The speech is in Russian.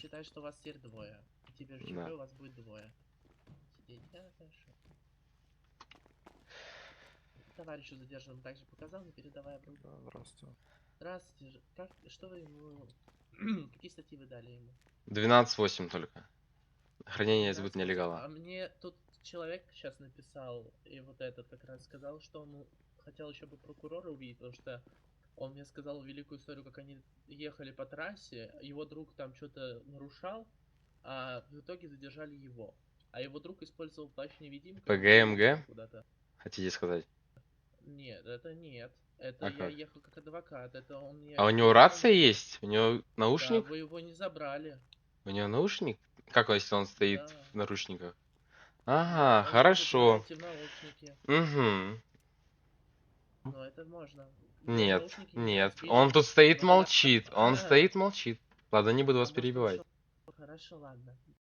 считай, что у вас теперь двое. Теперь в ЧП Да. у вас будет двое. Сидеть, да, хорошо. Товарищу задержанному также показал, не передавая в руки. Да, здравствуйте. Здравствуйте, что вы ему... Какие статьи вы дали ему? 12.8 только. Хранение 12, сбыт нелегала. А мне тут человек сейчас написал, и вот этот как раз сказал, что он хотел еще бы прокурора увидеть, потому что он мне сказал великую историю, как они ехали по трассе, его друг там что-то нарушал, а в итоге задержали его. А его друг использовал плащ-невидимку и уехал ПГМГ? куда-то. Хотите сказать? Нет, это нет. Это А я как? ехал как адвокат. Это он мне А у него объяснял рация мне. есть? У него Да, наушник? вы его не забрали. У него наушник? Как если он стоит Да, в наручниках? да. Ага, Он может хорошо. зайти в наушники. Угу. Но это можно. Вы Нет, наушники не нет. разбили? Он тут стоит, Ну тогда... молчит. Он стоит, молчит. Ладно, не буду вас может лучше... перебивать. Хорошо, ладно.